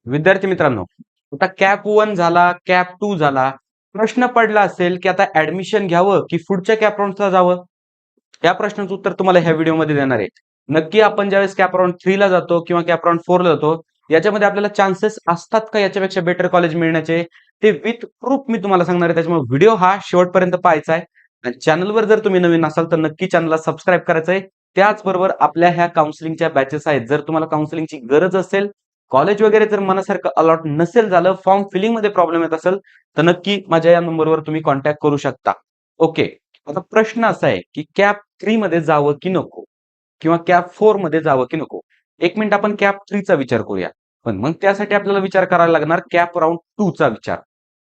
विद्यार्थी मित्रांनो, आता कॅप 1 झाला, कॅप 2 झाला. प्रश्न पडला असेल, की आता ऍडमिशन घ्यावं की पुढच्या कॅप राउंडला जावं? या प्रश्नाचं उत्तर तुम्हाला ह्या व्हिडिओमध्ये देणार आहे. नक्की आपण ज्यावेळेस कॅप राउंड 3 ला जातो किंवा कॅप राउंड 4 ला जातो, याच्यामध्ये आपल्याला चान्सेस असतात का याच्यापेक्षा बेटर कॉलेज मिळण्याचे? ते विथ प्रूफ मी तुम्हाला सांगणार आहे. त्याच्यामुळे व्हिडिओ हा शेवटपर्यंत पाहायचा आहे. आणि चॅनलवर जर तुम्ही नवीन असाल तर नक्की चॅनलला सबस्क्राईब करायचं आहे. त्याचबरोबर आपल्या ह्या काउन्सिलिंगच्या बॅचेस आहेत. जर तुम्हाला काउन्सिलिंगची गरज असेल, कॉलेज वगैरे जर मनासारखं अलॉट नसेल झालं, फॉर्म फिलिंग मध्ये प्रॉब्लेम येत असेल, तर नक्की माझ्या या नंबरवर तुम्ही कॉन्टॅक्ट करू शकता. ओके. आता प्रश्न असा आहे, की कॅप 3 मध्ये जावं की नको? किंवा कॅप 4 मध्ये जावं की नको? 1 मिनिट आपण कॅप 3 चा विचार करूया. पण मग त्यासाठी आपल्याला विचार करायला लागणार कॅप राउंड 2 चा विचार.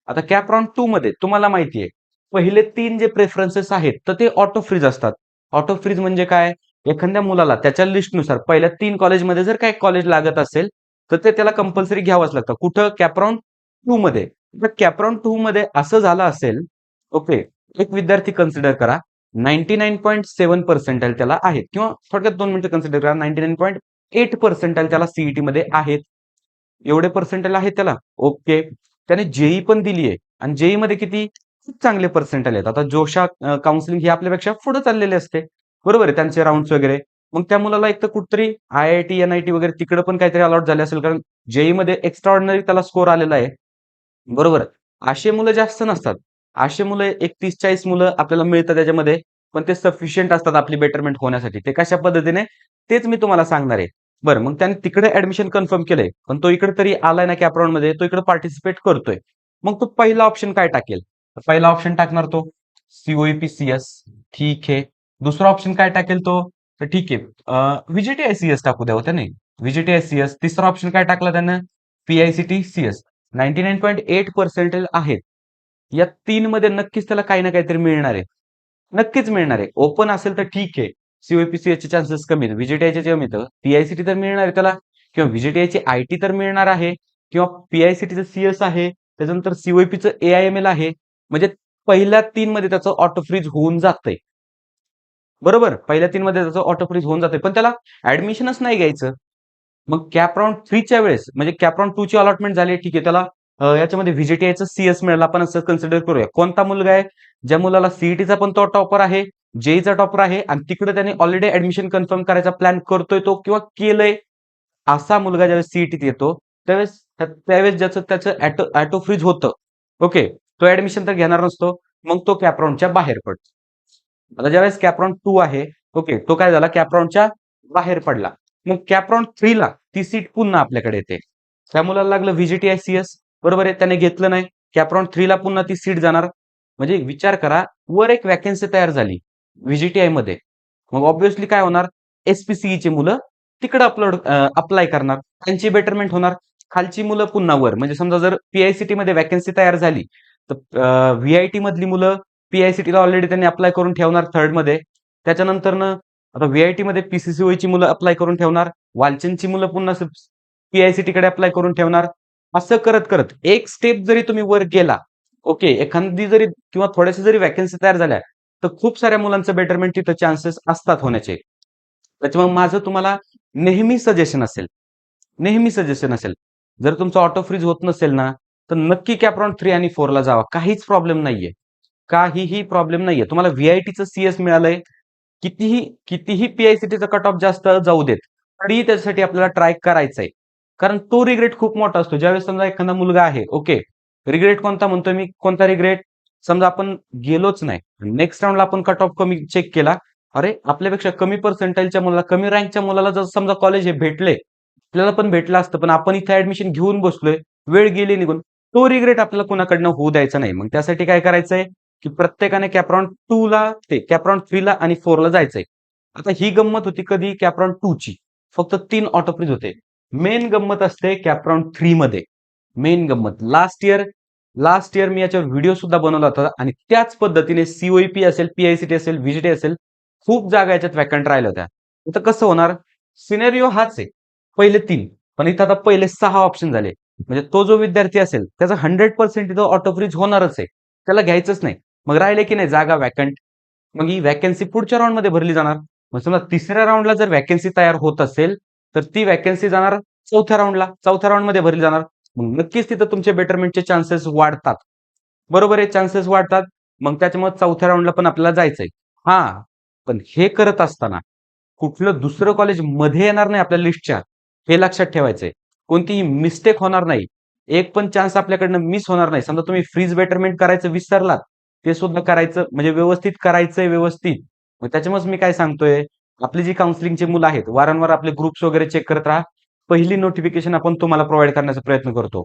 आता कॅप राउंड 2 मध्ये तुम्हाला माहिती आहे, पहिले 3 जे प्रेफरन्सेस आहेत, तर ते ऑटो फ्रीज असतात. ऑटो फ्रीज म्हणजे काय? एखाद्या मुलाला त्याच्या लिस्टनुसार पहिल्या 3 कॉलेजमध्ये जर काही कॉलेज लागत असेल, तर ते त्याला कंपल्सरी घ्यावंच लागतं. कुठं? कॅप राउंड 2 मध्ये. तर कॅप राउंड 2 मध्ये असं झालं असेल, ओके. एक विद्यार्थी कन्सिडर करा 99.7 पर्सेंटाइल त्याला आहेत किंवा थोडक्यात 2 मिनिटं कन्सिडर करा 99.8 पर्सेंटाइल त्याला सीईटी मध्ये आहेत. एवढे पर्सेंटाइल आहेत त्याला. ओके. त्याने जेई पण दिली आहे आणि जेई मध्ये किती? खूप चांगले पर्सेंटाइल आहेत. आता जोशा काउन्सिलिंग ही आपल्यापेक्षा पुढे चाललेली असते. बरोबर आहे त्यांचे राउंड्स वगैरे. मग त्या मुलाला एक तर कुठतरी आय-आय-टी, एन-आय-टी वगैरे तिकडे पण काहीतरी अलॉट झाले असेल कारण जेई मध्ये एक्स्ट्रा ऑर्डिनरी त्याला स्कोर आलेला आहे. बरोबर. अशी मुलं जास्त नसतात. अशी मुलं एक 30-40 मुलं आपल्याला मिळतात त्याच्यामध्ये, पण ते सफिशियंट असतात आपली बेटरमेंट होण्यासाठी. ते कशा पद्धतीने? तेच मी तुम्हाला सांगणार आहे. बरं, मग त्याने तिकडे ऍडमिशन कन्फर्म केलंय, पण तो इकडे तरी आलाय ना कॅप राउंडमध्ये, तो इकडे पार्टिसिपेट करतोय. मग तो पहिला ऑप्शन काय टाकेल? पहिला ऑप्शन टाकणार तो सीओईपी-सीएस. ठीक आहे. दुसरा ऑप्शन काय टाकेल तो? तर ठीक आहे. व्हीजीटीआय-सीएस टाकू द्यावं त्याने. व्हीजीटीआय-सीएस. तिसरा ऑप्शन काय टाकला त्यानं? पीआयसीटी-सीएस. 99.8 पर्सेंटाइल आहेत. या 3 मध्ये नक्कीच त्याला काही ना काहीतरी मिळणार आहे. नक्कीच मिळणार आहे. ओपन असेल तर ठीक आहे. सीओपीसीएसचे चान्सेस कमी आहेत. व्हीजीटीआयचे कमी आहेत. पीआयसीटी तर मिळणार आहे त्याला किंवा व्हीजीटीआयची आयटी तर मिळणार आहे किंवा पीआयसीटीचं सीएस आहे. त्याच्यानंतर सीओपीचं एआयएमएल आहे. म्हणजे पहिल्या 3 मध्ये त्याचं ऑटो फ्रीज होऊन जातंय. बरोबर? पहिल्या 3 मध्ये त्याचं ऑटो फ्रीज होऊन जातंय. पण त्याला ऍडमिशनच नाही घ्यायचं. मग कॅप राउंड 3 च्या वेळेस म्हणजे कॅप राउंड 2 ची अलॉटमेंट झाली ठीक आहे. त्याला याच्यामध्ये व्हीजीटीआयचं सीएस मिळालं. आपण असं कन्सिडर करूया. कोणता मुलगा आहे? ज्या मुलाला सीईटीचा पण तो टॉपर आहे, जेईचा टॉपर आहे आणि तिकडे त्याने ऑलरेडी ऍडमिशन कन्फर्म करायचा प्लॅन करतोय तो किंवा केलंय. असा मुलगा ज्यावेळेस सीईटीत येतो, त्यावेळेस ज्याचं त्याचं ऑटो फ्रीज होतं. ओके. तो ऍडमिशन तर घेणार नसतो. मग तो कॅप राउंडच्या बाहेर पडतो. आता ज्यावेळेस कॅप राउंड 2 आहे, ओके. तो काय झाला? कॅप राउंडच्या बाहेर पडला. मग कॅप राउंड 3 ला ती सीट पुन्हा आपल्याकडे येते. त्या मुलाला लागलं व्हीजीटीआय सीएस. बरोबर आहे. त्याने घेतलं नाही. कॅप राउंड 3 ला पुन्हा ती सीट जाणार. म्हणजे विचार करा, वर एक वॅकन्सी तयार झाली व्हीजीटीआय मध्ये. मग ऑब्व्हियसली काय होणार? एसपीसीईची मुलं तिकडे अप्लाय करणार. त्यांची बेटरमेंट होणार. खालची मुलं पुन्हा वर. म्हणजे समजा जर पीआयसीटी मध्ये वॅकन्सी तयार झाली, तर व्हीआयटी मधली मुलं पीआयसीटीला ऑलरेडी त्यांनी अप्लाय करून ठेवणार थर्ड मध्ये. त्याच्यानंतरनं आता व्हीआयटी मध्ये पीसीसीओची मुलं अप्लाय करून ठेवणार. वालचंदची मुलं पुन्हा पीआयसीटी कडे अप्लाय करून ठेवणार. असं करत करत एक स्टेप जरी तुम्ही वर गेला, ओके, एखादी जरी किंवा थोड्याशा जरी वॅकन्सी तयार झाल्या, तर खूप साऱ्या मुलांचं बेटरमेंट तिथं चान्सेस असतात होण्याचे. त्याच्यामुळे माझं तुम्हाला नेहमी सजेशन असेल, नेहमी सजेशन असेल, जर तुमचं ऑटो फ्रीज होत नसेल ना, तर नक्की कॅप राउंड 3 आणि 4 ला जावा. काहीच प्रॉब्लेम नाहीये. काहीही प्रॉब्लेम नाहीये. तुम्हाला व्हीआयटीचं सीएस मिळालंय. कितीही कितीही पीआयसीटीचा कट ऑफ जास्त जाऊ देत, तरीही त्याच्यासाठी आपल्याला ट्राय करायचंय. कारण तो रिग्रेट खूप मोठा असतो. ज्यावेळेस समजा एखादा मुलगा आहे, ओके. रिग्रेट कोणता म्हणतोय मी? कोणता रिग्रेट? समजा आपण गेलोच नाही. नेक्स्ट राउंडला आपण कट ऑफ कमी चेक केला. अरे, आपल्यापेक्षा कमी पर्सेंटाईलच्या मुलाला, कमी रँकच्या मुलाला जर समजा कॉलेज हे भेटले, आपल्याला पण भेटलं असतं, पण आपण इथे ऍडमिशन घेऊन बसलोय, वेळ गेली निघून. तो रिग्रेट आपल्याला कोणाकडनं होऊ द्यायचा नाही. मग त्यासाठी काय करायचंय, की प्रत्येकाने कॅप राउंड 2 ला ते कॅप राउंड 3 ला आणि 4 ला जायचंय. आता ही गंमत होती कधी? कॅप राउंड 2 ची. फक्त 3 ऑटो फ्रीज होते. मेन गंमत असते कॅप राउंड 3 मध्ये. मेन गंमत. लास्ट इयर मी याच्यावर व्हिडिओ सुद्धा बनवला होता आणि त्याच पद्धतीने सीओईपी असेल, पीआयसीटी असेल, व्हीजीटी असेल, खूप जागा याच्यात वॅकंट राहिल्या होत्या. इथं कसं होणार? सिनेरिओ हाच आहे. पहिले 3, पण इथं आता पहिले 6 ऑप्शन झाले. म्हणजे तो जो विद्यार्थी असेल त्याचा 100% इथं ऑटो फ्रीज होणारच आहे. त्याला घ्यायचंच नाही. मग राहिले की नाही जागा वॅकंट. मग ही वॅकन्सी पुढच्या राउंडमध्ये भरली जाणार. मग समजा तिसऱ्या राउंडला जर वॅकन्सी तयार होत असेल, तर ती वॅकन्सी जाणार चौथ्या राऊंडमध्ये भरली जाणार. मग नक्कीच तिथं तुमचे बेटरमेंटचे चान्सेस वाढतात. बरोबर आहे, चान्सेस वाढतात. मग त्याच्यामुळे चौथ्या राऊंडला पण आपल्याला जायचंय. हां, पण हे करत असताना कुठलं दुसरं कॉलेज मध्ये येणार नाही आपल्या लिस्टच्या, हे लक्षात ठेवायचंय. कोणतीही मिस्टेक होणार नाही. एक पण चान्स आपल्याकडनं मिस होणार नाही. समजा तुम्ही फ्रीज बेटरमेंट करायचं विसरलात, ते सुद्धा करायचं म्हणजे व्यवस्थित करायचंय व्यवस्थित. मग त्याच्यामुळेच मी काय सांगतोय, आपली जी काउन्सिलिंगची मुलं आहेत, वारंवार आपले ग्रुप्स वगैरे चेक करत राहा. पहिली नोटिफिकेशन आपण तुम्हाला प्रोव्हाईड करण्याचा प्रयत्न करतो.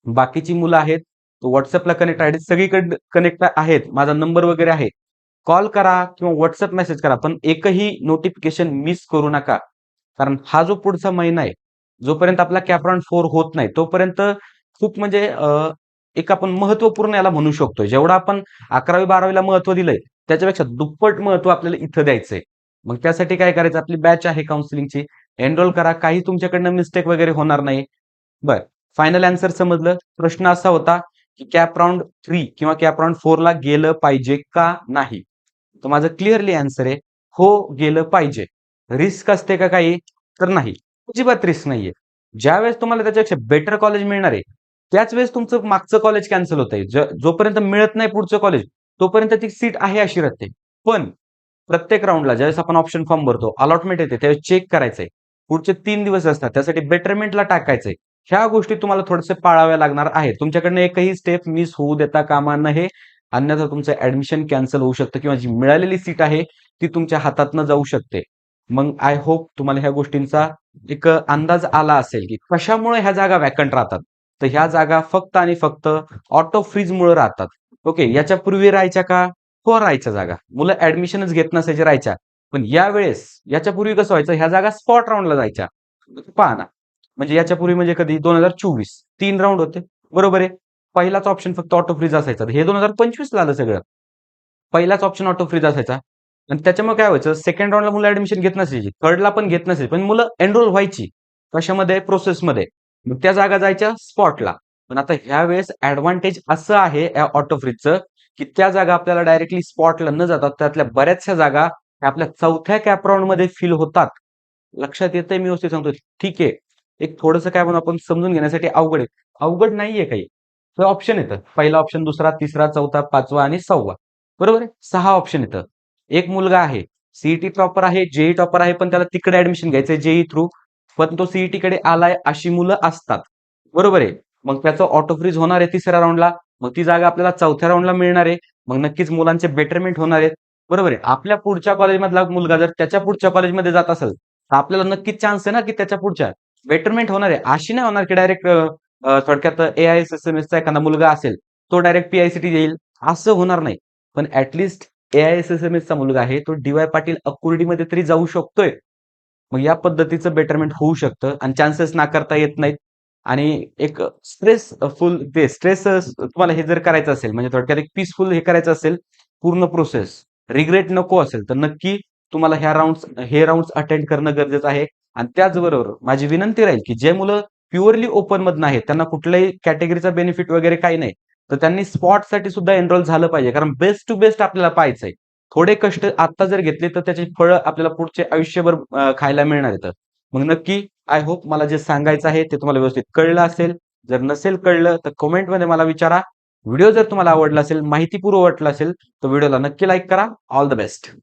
बाकीची मुलं आहेत, WhatsAppला कनेक्ट आहेत, सगळीकडे कनेक्ट आहेत. माझा नंबर वगैरे आहे. कॉल करा किंवा WhatsApp मेसेज करा. पण एकही नोटिफिकेशन मिस करू नका. कारण हा जो पुढचा महिना आहे, जोपर्यंत आपला कॅप राउंड 4 होत नाही, तोपर्यंत खूप म्हणजे एक आपण महत्त्वपूर्ण याला म्हणू शकतो. जेवढं आपण 11वी-12वीला महत्त्व दिलंय, त्याच्यापेक्षा दुप्पट महत्त्व आपल्याला इथं द्यायचंय. मग त्यासाठी काय करायचं, आपली बॅच आहे काउन्सिलिंगची, एनरोल करा. काही तुमच्याकडनं मिस्टेक वगैरे होणार नाही. बरं, फायनल आन्सर समजलं. प्रश्न असा होता, की कॅप राउंड 3 किंवा कॅप राउंड 4 ला गेलं पाहिजे का नाही? तर माझं क्लिअरली आन्सर आहे, हो गेलं पाहिजे. रिस्क असते का काही? तर नाही. अजिबात रिस्क नाहीये. ज्यावेळेस तुम्हाला त्याच्यापेक्षा बेटर कॉलेज मिळणार आहे, त्याच वेळेस तुमचं मागचं कॉलेज कॅन्सल होतंय. जोपर्यंत मिळत नाही पुढचं कॉलेज, तोपर्यंत ती सीट आहे अशी राहते. पण प्रत्येक राउंडला ज्यावेळेस आपण ऑप्शन फॉर्म भरतो, अलॉटमेंट येते, त्यावेळेस चेक करायचंय. पुढचे 3 दिवस असतात, त्यासाठी बेटरमेंटला टाकायचंय. ह्या गोष्टी तुम्हाला थोडेसे पाळाव्या लागणार आहेत. तुमच्याकडनं एकही स्टेप मिस होऊ देता कामा नये. अन्यथा तुमचं ॲडमिशन कॅन्सल होऊ शकतं किंवा जी मिळालेली सीट आहे, ती तुमच्या हातातनं जाऊ शकते. मग आय होप तुम्हाला ह्या गोष्टींचा एक अंदाज आला असेल, की कशामुळे ह्या जागा व्हॅकंट राहतात. तर ह्या जागा फक्त आणि फक्त ऑटो फ्रीजमुळे राहतात. ओके, याच्यापूर्वी राहायच्या का? हो, राहायच्या जागा. मुलं ॲडमिशनच घेत नसायचे, राहायच्या. पण यावेळेस याच्यापूर्वी कसं व्हायचं, ह्या जागा स्पॉट राउंडला जायच्या. पहा ना, म्हणजे याच्यापूर्वी म्हणजे कधी 2024 3 राउंड होते. बरोबर आहे. पहिलाच ऑप्शन फक्त ऑटो फ्रीज असायचा. हे 2025 ला आलं सगळं. पहिलाच ऑप्शन ऑटो फ्रीज असायचा आणि त्याच्यामुळे काय व्हायचं, सेकंड राउंडला मुलं ॲडमिशन घेत नसायची. थर्डला पण घेत नसायची. पण मुलं एनरोल व्हायची. कशामध्ये? प्रोसेसमध्ये. मग त्या जागा जायच्या स्पॉटला. पण आता ह्यावेळेस ॲडव्हांटेज असं आहे या ऑटो फ्रीजचं, की त्या जागा आपल्याला डायरेक्टली स्पॉटला न जाता त्यातल्या बऱ्याचशा जागा ह्या आपल्या चौथ्या कॅप राउंडमध्ये फिल होतात. लक्षात येतंय मी व्यवस्थित सांगतोय. ठीक आहे. एक थोडंसं काय म्हणू आपण समजून घेण्यासाठी अवघड आहे. अवघड नाहीये काही. हे ऑप्शन येतं. पहिला ऑप्शन, दुसरा, तिसरा, चौथा, 5वा आणि 6वा. बरोबर आहे? 6 ऑप्शन येतं. एक मुलगा आहे, सीईटी टॉपर आहे, जेईई टॉपर आहे, पण त्याला तिकडे ॲडमिशन घ्यायचंय जेईई थ्रू. पण तो सीईटीकडे आलाय, अशी मुलं असतात. बरोबर आहे? मग त्याचं ऑटो फ्रीज होणार आहे तिसऱ्या राउंडला. मग ती जागा आपल्याला चौथ्या राउंडला मिळणार आहे. मग नक्कीच मुलांचे बेटरमेंट होणार आहेत. बरोबर आहे? आपल्या पुढच्या कॉलेजमधला मुलगा जर त्याच्या पुढच्या कॉलेजमध्ये जात असेल, तर आपल्याला नक्कीच चान्स आहे ना, की त्याच्या पुढच्या बेटरमेंट होणार आहे. अशी नाही होणार, की डायरेक्ट थोडक्यात एआयएसएसएमएसचा एखादा मुलगा असेल, तो डायरेक्ट पीआयसीटी येईल, असं होणार नाही. पण एआयएसएसएमएसचा मुलगा आहे, तो डी.वाय पाटील अकुर्डीमध्ये तरी जाऊ शकतोय. मग या पद्धतीचं बेटरमेंट होऊ शकतं आणि चान्सेस नाकारता येत नाहीत. आणि एक स्ट्रेसफुल ते स्ट्रेस तुम्हाला हे जर करायचं असेल, म्हणजे थोडक्यात एक पीसफुल हे करायचं असेल, पूर्ण प्रोसेस, रिग्रेट नको असेल, तर नक्की तुम्हाला हे राउंड्स अटेंड करणं गरजेचं आहे. आणि त्याचबरोबर माझी विनंती राहील, की जे मुलं प्युअरली ओपनमधनं आहेत, त्यांना कुठल्याही कॅटेगरीचा बेनिफिट वगैरे काही नाही, तर त्यांनी स्पॉटसाठी सुद्धा एनरोल झालं पाहिजे. कारण बेस्ट टू बेस्ट आपल्याला पाहायचंय. थोडे कष्ट आत्ता जर घेतले, तर त्याची फळं आपल्याला पुढचे आयुष्यभर खायला मिळणार आहेत. मग नक्की आय होप मला जे सांगायचं आहे ते तुम्हाला व्यवस्थित कळलं असेल. जर नसेल कळलं तर कमेंटमध्ये मला विचारा. व्हिडिओ जर तुम्हाला आवडला असेल, माहितीपूर्ण वाटला असेल, तर व्हिडिओला नक्की लाईक करा. All the best.